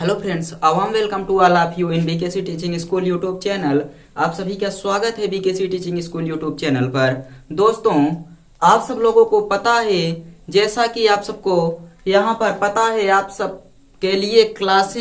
Hello friends, अवाम welcome to all of you in BKC teaching school YouTube channel. आप सभी का स्वागत है BKC teaching school YouTube channel पर। दोस्तों, आप सब लोगों को पता है, जैसा कि आप सबको यहाँ पर पता है, आप सब के लिए क्लास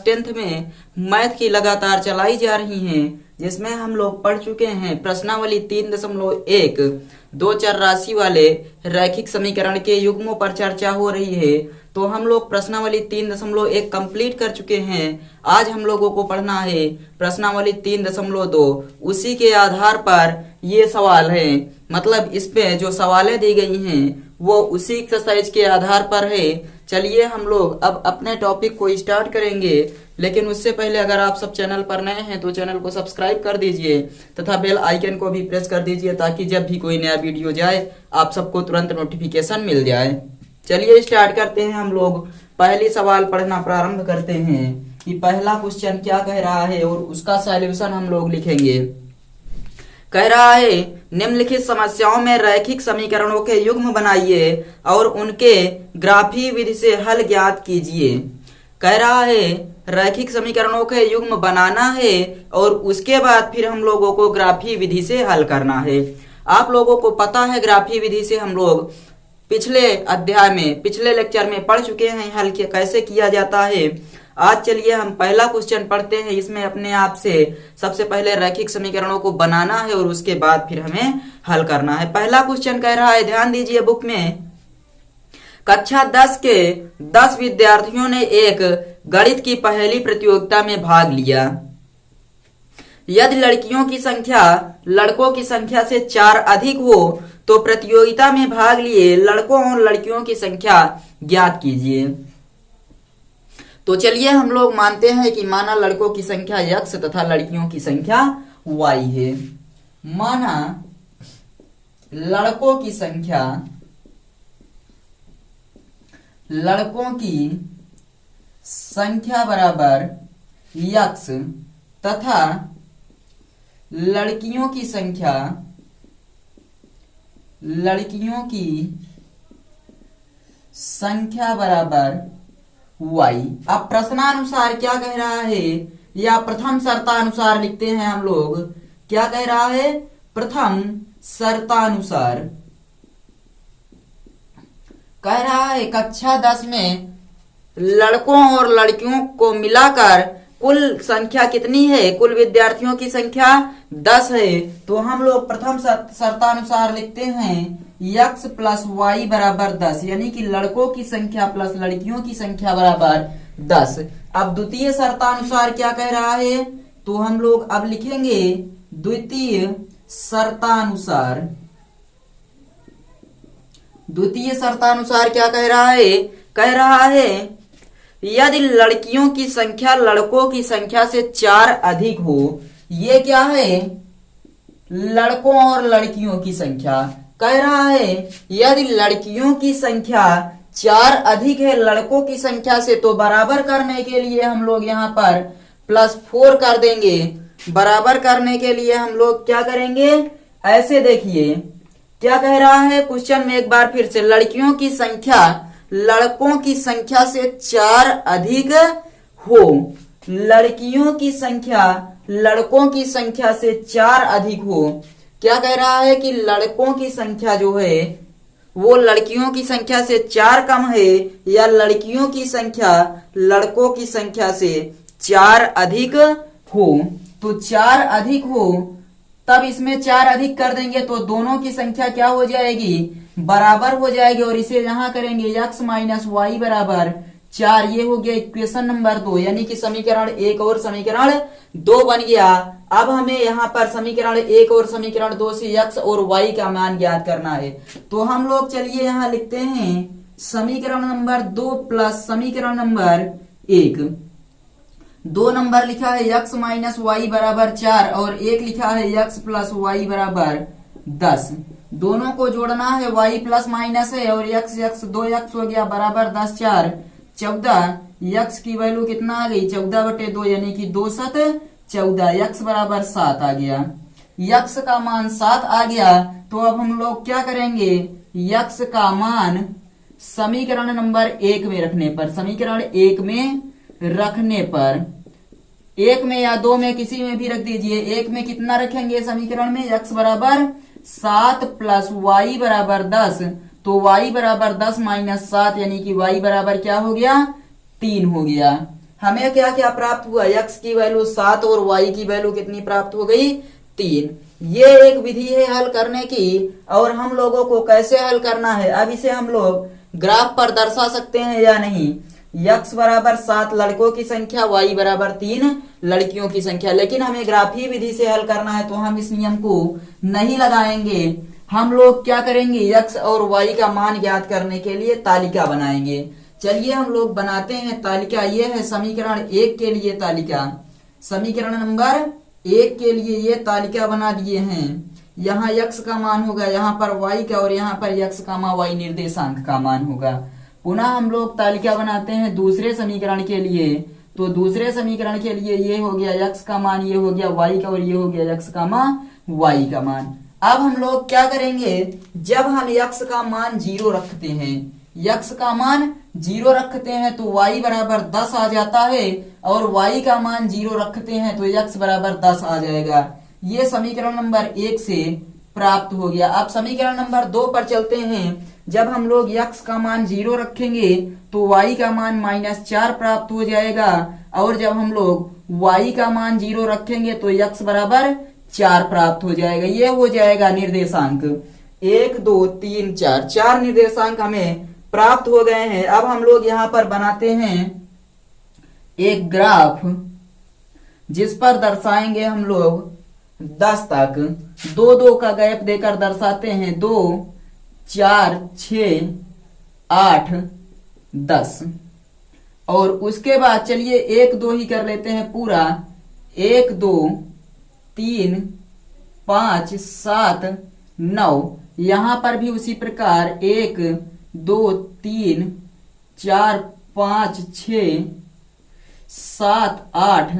10th में मैथ की लगातार चलाई जा रही हैं, जिसमें हम लोग पढ़ चुके हैं प्रश्नावली 3.1 दो चर राशि वाले रैखिक समीकरण के युग्मों पर चर्चा हो रही है। तो हम लोग प्रश्नावली 3.1 कंप्लीट कर चुके हैं। आज हम लोगों को पढ़ना है प्रश्नावली 3.2। उसी के आधार पर ये सवाल है, मतलब इस पे जो सवालें दी गई हैं वो उसी एक्सरसाइज के आधार पर है। चलिए हम लोग अब अपने टॉपिक को स्टार्ट करेंगे, लेकिन उससे पहले अगर आप सब चैनल पर नए हैं तो चैनल को सब्सक्राइब कर दीजिए तथा बेल आइकन को भी प्रेस कर दीजिए, ताकि जब भी कोई नया वीडियो जाए आप सबको तुरंत नोटिफिकेशन मिल जाए। चलिए स्टार्ट करते हैं। हम लोग पहली सवाल पढ़ना प्रारंभ करते हैं कि पहला क्वेश्चन क्या कह रहा है और उसका सॉल्यूशन हम लोग लिखेंगे। कह रहा है, निम्नलिखित समस्याओं में रैखिक समीकरणों के युग्म बनाइए और उनके ग्राफीय विधि से हल ज्ञात कीजिए। कह रहा है रैखिक समीकरणों के युग्म बनाना है और उसके बाद फिर हम लोगों को ग्राफीय विधि से हल करना है। आप लोगों को पता है ग्राफीय विधि से हम लोग पिछले लेक्चर में पढ़ चुके हैं हल कैसे किया जाता है। आज चलिए हम पहला क्वेश्चन पढ़ते हैं। इसमें अपने आप से सबसे पहले रैखिक समीकरणों को बनाना है और उसके बाद फिर हमें हल करना है। पहला क्वेश्चन कह रहा है, ध्यान दीजिए बुक में, कक्षा 10 के 10 विद्यार्थियों ने एक गणित की पहेली प्रतियोगिता में भाग लिया। यदि लड़कियों की संख्या लड़कों की संख्या से 4 अधिक हो तो प्रतियोगिता में भाग लिए लड़कों और लड़कियों की संख्या ज्ञात कीजिए। तो चलिए हम लोग मानते हैं कि माना लड़कों की संख्या x तथा लड़कियों की संख्या y है। माना लड़कों की संख्या बराबर x तथा लड़कियों की संख्या बराबर y। अब प्रश्नानुसार क्या कह रहा है, या प्रथम शर्तानुसार लिखते हैं हम लोग। क्या कह रहा है, प्रथम शर्तानुसार कह रहा है कक्षा 10 में लड़कों और लड़कियों को मिलाकर कुल संख्या कितनी है, कुल विद्यार्थियों की संख्या 10 है। तो हम लोग प्रथम शर्तानुसार लिखते हैं x प्लस वाई बराबर 10, यानी कि लड़कों की संख्या प्लस लड़कियों की संख्या बराबर 10। अब द्वितीय शर्तानुसार क्या कह रहा है, तो हम लोग अब लिखेंगे द्वितीय शर्तानुसार। द्वितीय शर्तानुसार क्या कह रहा है, कह रहा है यदि लड़कियों की संख्या लड़कों की संख्या से 4 अधिक हो। ये क्या है, लड़कों और लड़कियों की संख्या। कह रहा है यदि लड़कियों की संख्या 4 अधिक है लड़कों की संख्या से, तो बराबर करने के लिए हम लोग यहाँ पर +4 कर देंगे। बराबर करने के लिए हम लोग क्या करेंगे, ऐसे देखिए क्या कह रहा है क्वेश्चन में एक बार फिर से, लड़कियों की संख्या लड़कों की संख्या से 4 अधिक हो। लड़कियों की संख्या लड़कों की संख्या से 4 अधिक हो। क्या कह रहा है कि लड़कों की संख्या जो है वो लड़कियों की संख्या से 4 कम है, या लड़कियों की संख्या लड़कों की संख्या से 4 अधिक हो। तो 4 अधिक हो, तब इसमें 4 अधिक कर देंगे तो दोनों की संख्या क्या हो जाएगी, बराबर हो जाएगी। और इसे यहां करेंगे x माइनस वाई बराबर 4। ये हो गया इक्वेशन नंबर 2, यानी कि समीकरण 1 और समीकरण 2 बन गया। अब हमें यहाँ पर समीकरण 1 और समीकरण 2 से x और y का मान ज्ञात करना है। तो हम लोग चलिए यहाँ लिखते हैं समीकरण नंबर 2 प्लस समीकरण नंबर 1। 2 नंबर लिखा है x माइनस वाई बराबर 4 और 1 लिखा है x प्लस वाई बराबर 10। दोनों को जोड़ना है, y प्लस माइनस है और x 2x हो गया बराबर 10 4 14। x की वैल्यू कितना आ गई, 14/2, यानी कि 2 7 14। x बराबर 7 आ गया। x का मान 7 आ गया। तो अब हम लोग क्या करेंगे, x का मान समीकरण नंबर 1 में रखने पर, समीकरण 1 में रखने पर, एक में या दो में किसी में भी रख दीजिए, एक में कितना रखेंगे समीकरण में, x बराबर 7 प्लस वाई बराबर 10, तो y बराबर 10 माइनस 7 यानी कि y बराबर क्या हो गया, 3 हो गया। हमें क्या क्या प्राप्त हुआ, x की वैल्यू 7 और y की वैल्यू कितनी प्राप्त हो गई, 3। ये एक विधि है हल करने की, और हम लोगों को कैसे हल करना है, अब इसे हम लोग ग्राफ पर दर्शा सकते हैं या नहीं। x बराबर 7 लड़कों की संख्या, y बराबर 3 लड़कियों की संख्या, लेकिन हमें ग्राफीय विधि से हल करना है तो हम इस नियम को नहीं लगाएंगे। हम लोग क्या करेंगे, x और y का मान ज्ञात करने के लिए तालिका बनाएंगे। चलिए हम लोग बनाते हैं तालिका। ये है समीकरण 1 के लिए तालिका, समीकरण नंबर 1 के लिए ये तालिका बना दिए हैं। यहाँ x का मान होगा, यहाँ पर y का, और यहाँ पर x का मान y निर्देशांक का मान होगा। पुनः हम लोग तालिका बनाते हैं दूसरे समीकरण के लिए, तो दूसरे समीकरण के लिए ये हो गया x का मान, ये हो गया y का, और ये हो गया x का मान y का मान। अब हम लोग क्या करेंगे, जब हम x का मान 0 रखते हैं, x का मान 0 रखते हैं तो y बराबर 10 आ जाता है, और y का मान 0 रखते हैं तो x बराबर 10 आ जाएगा। ये समीकरण नंबर 1 से प्राप्त हो गया। अब समीकरण नंबर 2 पर चलते हैं। जब हम लोग x का मान 0 रखेंगे तो y का मान -4 प्राप्त हो जाएगा, और जब हम लोग y का मान 0 रखेंगे तो x बराबर 4 प्राप्त हो जाएगा। ये हो जाएगा निर्देशांक 1 2 3 4, 4 निर्देशांक हमें प्राप्त हो गए हैं। अब हम लोग यहाँ पर बनाते हैं एक ग्राफ, जिस पर दर्शाएंगे हम लोग 10 तक, 2 2 का गैप देकर दर्शाते हैं, 2 4 6 8 10, और उसके बाद चलिए 1 2 ही कर लेते हैं पूरा, 1 2 3 5 7 9। यहां पर भी उसी प्रकार 1 2 3 4 5 6 7 8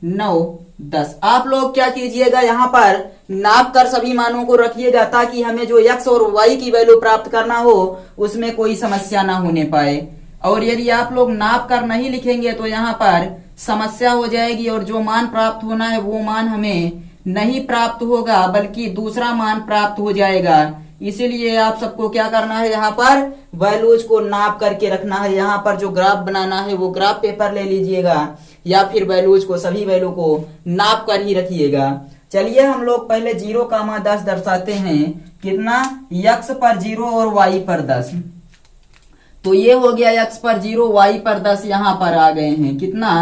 9 10। आप लोग क्या कीजिएगा, यहाँ पर नाप कर सभी मानों को रखिएगा, ताकि हमें जो x और y की वैल्यू प्राप्त करना हो उसमें कोई समस्या ना होने पाए। और यदि आप लोग नाप कर नहीं लिखेंगे तो यहाँ पर समस्या हो जाएगी, और जो मान प्राप्त होना है वो मान हमें नहीं प्राप्त होगा, बल्कि दूसरा मान प्राप्त हो जाएगा। इसीलिए आप सबको क्या करना है, यहाँ पर वैल्यूज को नाप करके रखना है। यहाँ पर जो ग्राफ बनाना है वो ग्राफ पेपर ले लीजिएगा, या फिर वैल्यूज को, सभी वैल्यू को नाप कर ही रखिएगा। चलिए हम लोग पहले 0,10 दर्शाते हैं, कितना, x पर 0 और y पर 10। तो ये हो गया x पर 0 y पर 10, यहाँ पर आ गए हैं कितना,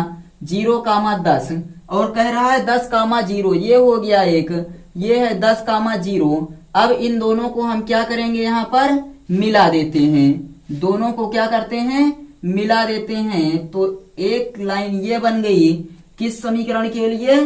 0,10, और कह रहा है 10,0, ये हो गया एक, ये है 10,0। अब इन दोनों को हम क्या करेंगे, यहाँ पर मिला देते हैं, दोनों को क्या करते हैं, मिला देते हैं। तो एक लाइन ये बन गई, किस समीकरण के लिए,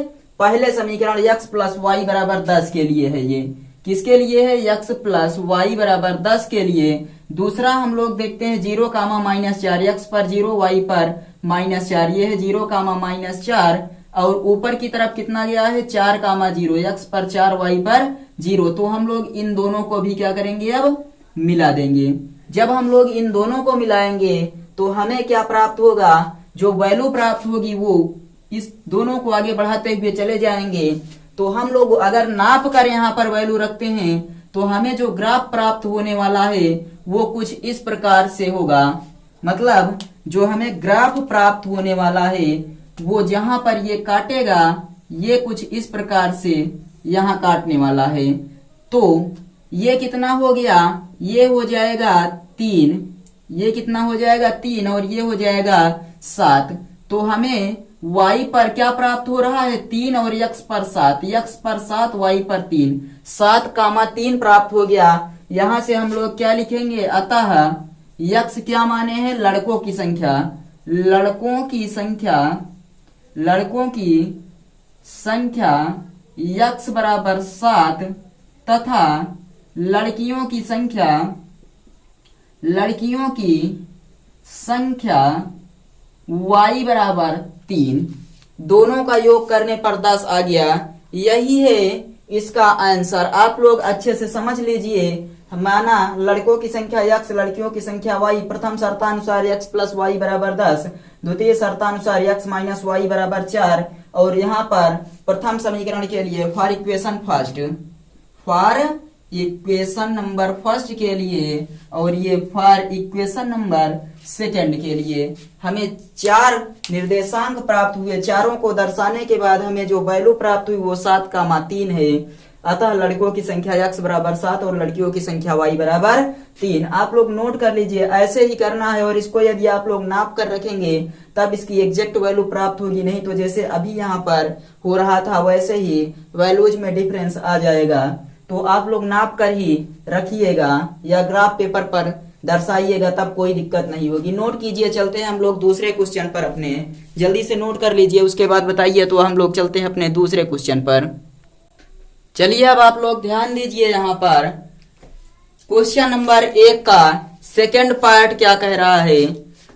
पहले समीकरण x प्लस वाई बराबर 10 के लिए है। ये किसके लिए है, x प्लस वाई बराबर 10 के लिए। दूसरा हम लोग देखते हैं 0,-4, x पर 0 y पर -4, ये है 0,-4, और ऊपर की तरफ कितना गया है, 4,0, x पर 4 y पर 0। तो हम लोग इन दोनों को भी क्या करेंगे, अब मिला देंगे। जब हम लोग इन दोनों को मिलाएंगे तो हमें क्या प्राप्त होगा, जो वैल्यू प्राप्त होगी वो इस दोनों को आगे बढ़ाते हुए चले जाएंगे। तो हम लोग अगर नाप कर यहाँ पर वैल्यू रखते हैं तो हमें जो ग्राफ प्राप्त होने वाला है वो कुछ इस प्रकार से होगा। मतलब जो हमें ग्राफ प्राप्त होने वाला है वो जहां पर ये काटेगा, ये कुछ इस प्रकार से यहाँ काटने वाला है। तो ये कितना हो गया, ये हो जाएगा 3, ये कितना हो जाएगा 3, और ये हो जाएगा 7। तो हमें y पर क्या प्राप्त हो रहा है, 3, और x पर 7, x पर 7 y पर 3, 7,3 प्राप्त हो गया। यहां से हम लोग क्या लिखेंगे, अतः x क्या माने हैं, लड़कों की संख्या, लड़कों की संख्या, लड़कों की संख्या x बराबर 7 तथा लड़कियों की संख्या, लड़कियों की संख्या y बराबर 3। दोनों का योग करने पर 10 आ गया। यही है इसका आंसर। आप लोग अच्छे से समझ लीजिए, माना लड़कों की संख्या x, लड़कियों की संख्या y। प्रथम शर्तानुसार x प्लस वाई बराबर 10, द्वितीय शर्तानुसार x माइनस वाई बराबर 4। और यहाँ पर प्रथम समीकरण के लिए फॉर इक्वेशन नंबर फर्स्ट के लिए और ये फॉर इक्वेशन नंबर सेकंड के लिए हमें 4 निर्देशांक प्राप्त हुए। चारों को दर्शाने के बाद हमें जो वैल्यू प्राप्त हुई वो 7,3 है। अतः लड़कों की संख्या x बराबर 7 और लड़कियों की संख्या y बराबर 3। आप लोग नोट कर लीजिए, ऐसे ही करना है। और इसको यदि आप लोग नाप कर रखेंगे तब इसकी एग्जैक्ट वैल्यू प्राप्त होगी, नहीं तो जैसे अभी यहाँ पर हो रहा था वैसे ही वैल्यूज में डिफरेंस आ जाएगा। तो आप लोग नाप कर ही रखिएगा या ग्राफ पेपर पर दर्शाइएगा, तब कोई दिक्कत नहीं होगी। नोट कीजिए। चलते हैं हम लोग दूसरे क्वेश्चन पर अपने, जल्दी से नोट कर लीजिए, उसके बाद बताइए। तो हम लोग चलते हैं अपने दूसरे क्वेश्चन पर। चलिए अब आप लोग ध्यान दीजिए। यहाँ पर क्वेश्चन नंबर 1 का सेकंड पार्ट क्या कह रहा है।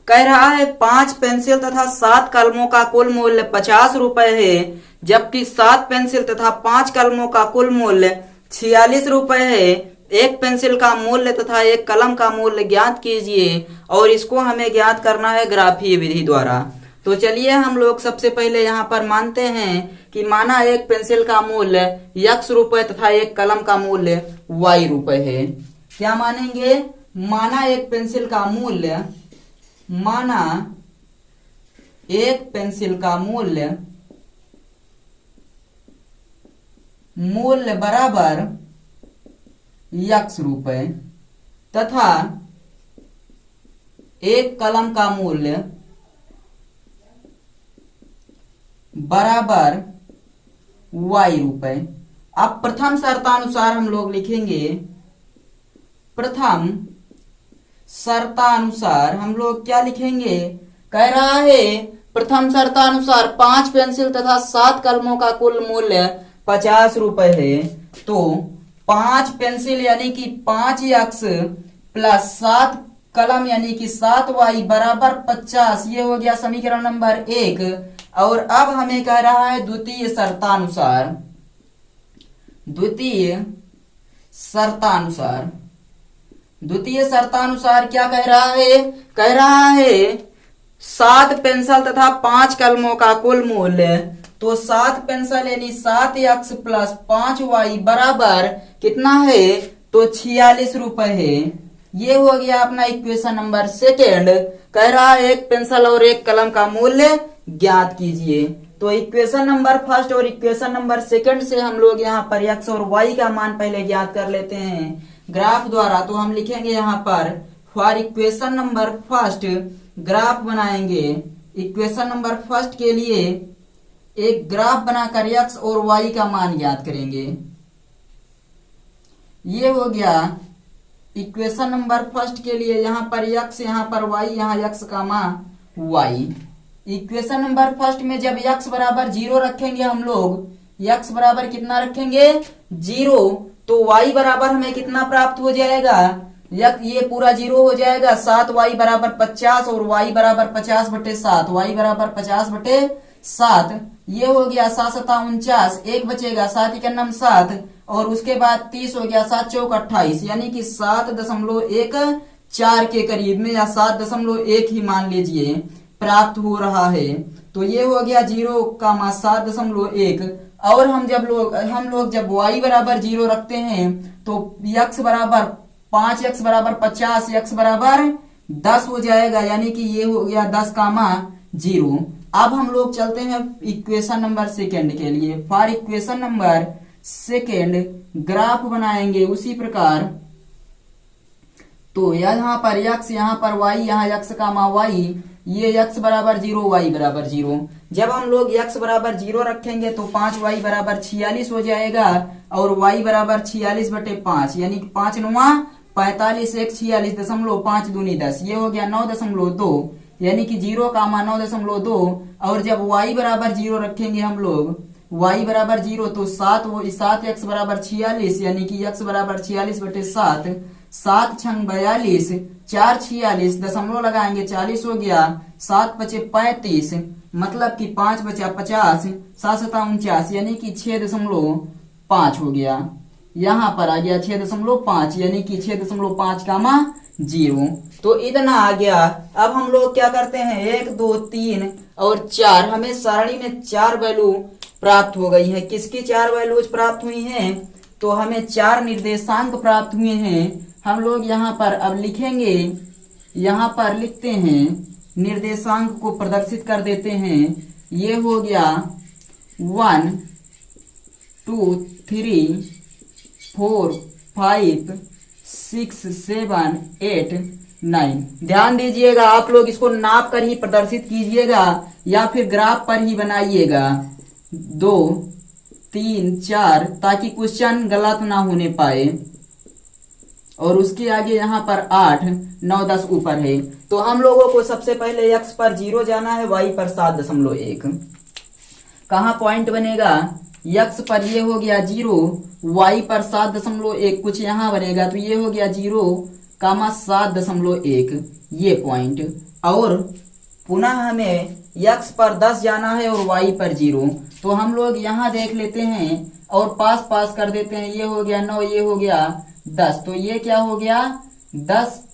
कह रहा है 5 पेंसिल तथा 7 कलमों का कुल मूल्य 50 रुपए है, जबकि 7 पेंसिल तथा 5 कलमों का कुल मूल्य 46 रुपए है। एक पेंसिल का मूल्य तथा एक कलम का मूल्य ज्ञात कीजिए और इसको हमें ज्ञात करना है ग्राफीय विधि द्वारा। तो चलिए हम लोग सबसे पहले यहाँ पर मानते हैं कि माना एक पेंसिल का मूल्य x रुपए तथा एक कलम का मूल्य y रुपए है। क्या मानेंगे? माना एक पेंसिल का मूल्य, माना एक पेंसिल का मूल्य बराबर x रुपए तथा एक कलम का मूल्य बराबर y रुपए। अब प्रथम शर्तानुसार हम लोग लिखेंगे, प्रथम शर्तानुसार हम लोग क्या लिखेंगे? कह रहा है प्रथम शर्तानुसार 5 पेंसिल तथा 7 कलमों का कुल मूल्य 50 रुपए है। तो 5 पेंसिल यानी कि 5x प्लस 7 कलम यानी कि 7y बराबर 50। ये हो गया समीकरण नंबर 1। और अब हमें कह रहा है द्वितीय शर्तानुसार क्या कह रहा है? कह रहा है 7 पेंसिल तथा 5 कलमों का कुल मूल्य। तो 7 पेंसिल यानी 7x प्लस 5y बराबर कितना है? तो 46 रुपए है। ये हो गया अपना इक्वेशन नंबर सेकेंड। कह रहा है एक पेंसिल और एक कलम का मूल्य ज्ञात कीजिए। तो इक्वेशन नंबर फर्स्ट और इक्वेशन नंबर सेकंड से हम लोग यहाँ पर x और y का मान पहले ज्ञात कर लेते हैं ग्राफ द्वारा। तो हम लिखेंगे यहाँ पर for equation number first graph बनाएंगे। इक्वेशन नंबर फर्स्ट के लिए एक ग्राफ बनाकर x और y का मान ज्ञात करेंगे। ये हो गया इक्वेशन नंबर फर्स्ट के लिए, यहाँ पर x, यहाँ पर y, यहाँ x का मान y। इक्वेशन नंबर फर्स्ट में जब x बराबर 0 रखेंगे हम लोग, x बराबर कितना रखेंगे? 0, तो y बराबर हमें कितना प्राप्त हो जाएगा? ये पूरा 0 हो जाएगा। 7y बराबर 50 और y बराबर 50/7, y बराबर 50/7। ये हो गया 7×7 = 49, 1 बचेगा, 7 × 9 7 और उसके बाद 30 हो गया, 7 × 4 = 28, यानी कि 7.14 के करीब में या 7.1 ही मान लीजिए प्राप्त हो रहा है। तो ये हो गया 0 का मान 7.1। और हम लोग जब y बराबर 0 रखते हैं तो x बराबर 5x बराबर 50, x बराबर 10 हो जाएगा, यानी कि ये हो गया 10 का मान 0। अब हम लोग चलते हैं इक्वेशन नंबर सेकेंड के लिए। For equation number second graph बनाएंगे उसी प्रकार। तो यहाँ पर x, यहाँ पर y, यहाँ x का मान y, ये x बराबर 0, y बराबर 0। जब हम लोग x बराबर 0 रखेंगे तो 5y बराबर 46 हो जाएगा और y बराबर 46/5, यानी कि 5 × 9 45, 1 46, 5 दूनी 10, ये हो गया 9.2, यानी कि 0 का मान 9.2। और जब y बराबर 0 रखेंगे हम लोग, y बराबर 0 तो 7x बराबर 46, यानी कि x बराबर 46/7, 7 × 42, 4 46, दशमलव लगाएंगे, 40 हो गया, 7 × 5 = 35, मतलब कि 5 × 50, 7 × 7 = 49, यानी कि 6.5 हो गया। यहाँ पर आ गया 6.5 यानी कि 6.5, 0। तो इतना आ गया। अब हम लोग क्या करते हैं, 1 2 3 और 4, हमें सारणी में 4 वैल्यू प्राप्त हो गई है। किसकी 4 वैल्यूज प्राप्त हुई हैं, तो हमें 4 निर्देशांक प्राप्त हुए हैं। हम लोग यहाँ पर अब लिखेंगे, यहाँ पर लिखते हैं, निर्देशांक को प्रदर्शित कर देते हैं। ये हो गया 1 2 3 4 5 6 7 8 9। ध्यान दीजिएगा, आप लोग इसको नाप कर ही प्रदर्शित कीजिएगा या फिर ग्राफ पर ही बनाइएगा। 2 3 4, ताकि क्वेश्चन गलत ना होने पाए। और उसके आगे यहाँ पर 8 9 10 ऊपर है। तो हम लोगों को सबसे पहले x पर 0 जाना है, y पर 7.1। कहाँ पॉइंट बनेगा, x पर ये हो गया 0, y पर 7.1 कुछ यहाँ बनेगा, तो ये हो गया 0,7.1 ये पॉइंट। और पुनः हमें x पर 10 जाना है और y पर 0। तो हम लोग यहाँ देख लेते हैं और पास पास कर देते हैं। ये हो गया 9, ये हो गया 10। तो ये क्या हो गया 10,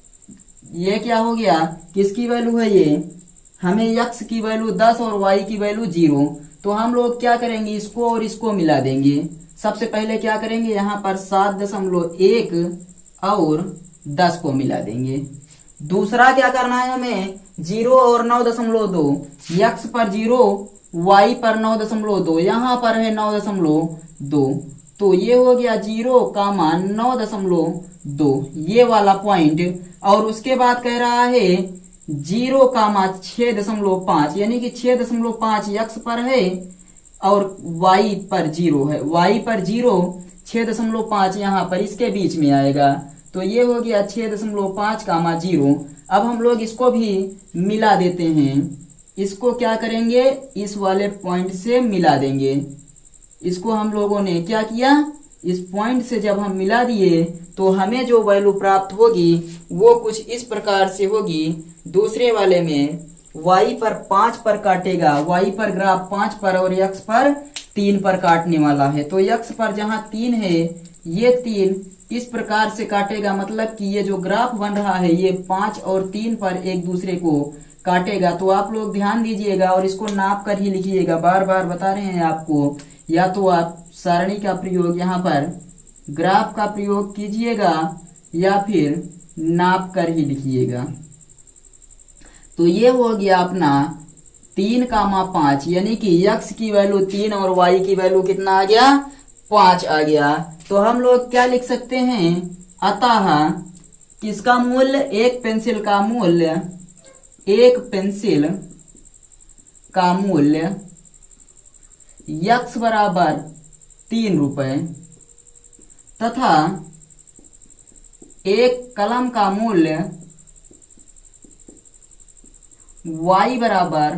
ये क्या हो गया, किसकी वैल्यू है ये, हमें x की वैल्यू 10 और y की वैल्यू 0। तो हम लोग क्या करेंगे, इसको और इसको मिला देंगे। सबसे पहले क्या करेंगे, यहाँ पर 7.1 और 10 को मिला देंगे। दूसरा क्या करना है हमें, 0 और 9.2, x पर 0 y पर 9.2, यहाँ पर है 9.2। तो ये हो गया 0,9.2 ये वाला पॉइंट। और उसके बाद कह रहा है 0,6.5 यानी कि 6.5 x पर है और y पर 0 है। y पर 0 6.5 यहाँ पर इसके बीच में आएगा। तो ये हो गया 6.5, 0। अब हम लोग इसको भी मिला देते हैं। इसको क्या करेंगे, इस वाले पॉइंट से मिला देंगे। इसको हम लोगों ने क्या किया, इस पॉइंट से जब हम मिला दिए तो हमें जो वैल्यू प्राप्त होगी वो कुछ इस प्रकार से होगी। दूसरे वाले में y पर 5 पर काटेगा, y पर ग्राफ 5 पर और x पर 3 पर काटने वाला है। तो x पर जहां 3 है, ये 3 इस प्रकार से काटेगा, मतलब कि ये जो ग्राफ बन रहा है ये 5 और 3 पर एक दूसरे को काटेगा। तो आप लोग ध्यान दीजिएगा और इसको नाप कर ही लिखिएगा। बार बार बता रहे हैं आपको, या तो आप सारणी का प्रयोग यहाँ पर ग्राफ का प्रयोग कीजिएगा या फिर नाप कर ही लिखिएगा। तो ये हो गया अपना 3,5 यानी कि x की वैल्यू 3 और y की वैल्यू कितना आ गया, 5 आ गया। तो हम लोग क्या लिख सकते हैं, अतः किसका मूल्य, एक पेंसिल का मूल्य, एक पेंसिल का मूल्य x बराबर 3 रुपए तथा एक कलम का मूल्य y बराबर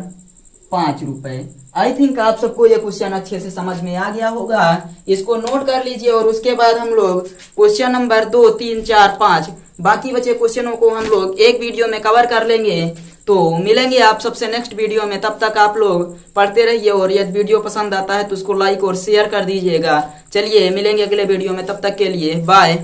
5 रुपए। आई थिंक आप सबको ये क्वेश्चन अच्छे से समझ में आ गया होगा। इसको नोट कर लीजिए और उसके बाद हम लोग क्वेश्चन नंबर 2 3 4 5 बाकी बचे क्वेश्चनों को हम लोग एक वीडियो में कवर कर लेंगे। तो मिलेंगे आप सबसे नेक्स्ट वीडियो में। तब तक आप लोग पढ़ते रहिए और यदि वीडियो पसंद आता है तो उसको लाइक और शेयर कर दीजिएगा। चलिए मिलेंगे अगले वीडियो में, तब तक के लिए बाय।